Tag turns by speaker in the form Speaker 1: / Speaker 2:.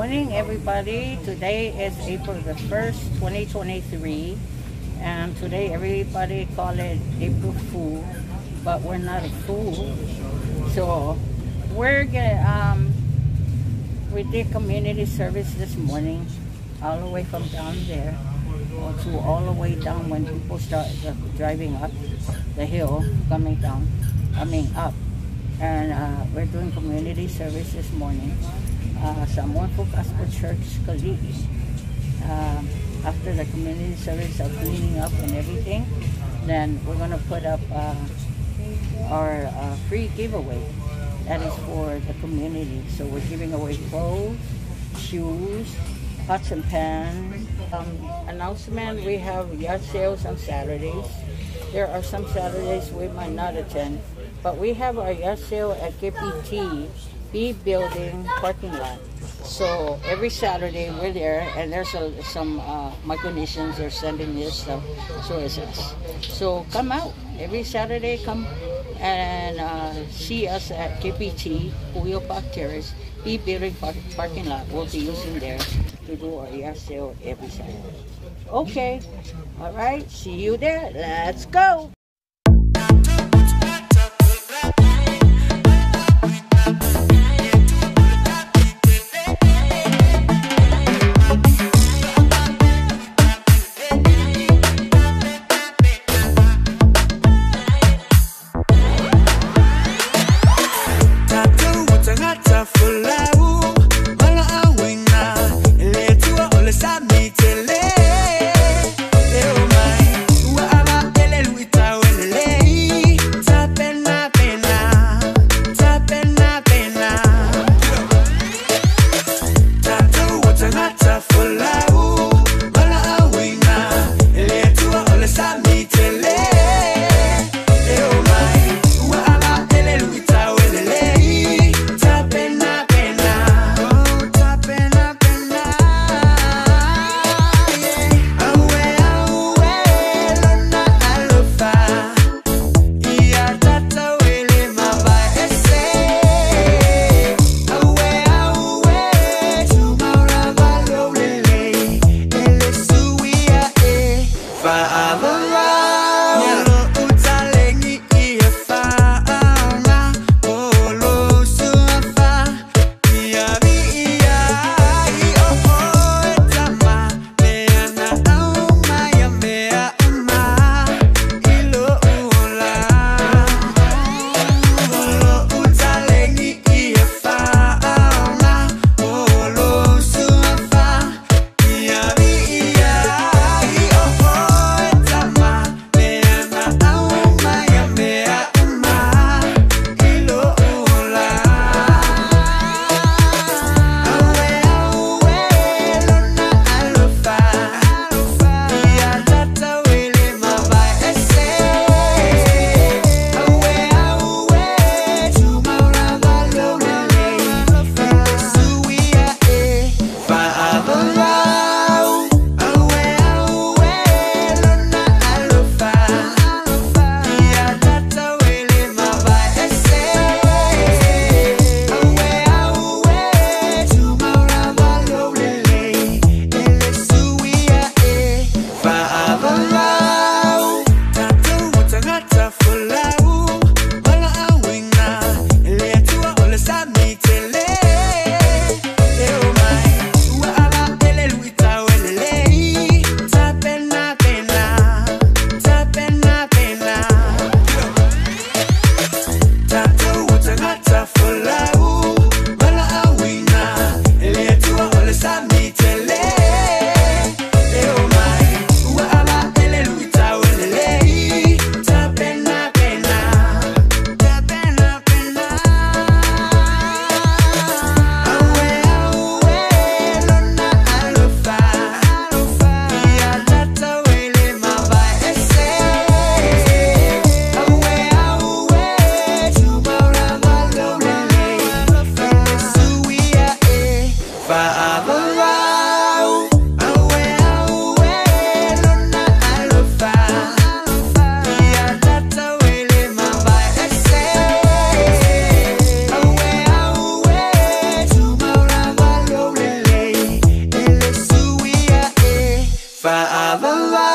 Speaker 1: morning, everybody. Today is April the 1st, 2023. And today, everybody call it April Fool, but we're not a fool. So, we did community service this morning, all the way from down there to all the way down when people start driving up the hill, coming down, up. And we're doing community service this morning. Samoan Fullgospel Church, Kaliki. After the community service of cleaning up and everything, then we're going to put up our free giveaway. That is for the community. So we're giving away clothes, shoes, pots and pans. Announcement, we have yard sales on Saturdays. There are some Saturdays we might not attend, but we have our yard sale at KPT B building parking lot. So every Saturday we're there, and there's some micronations are sending this stuff, so is us. So come out every Saturday, come and see us at KPT Wheel Park Terrace B building parking lot. We'll be using there to do our yard sale every Saturday. Okay, all right, see you there. Let's go.
Speaker 2: Father,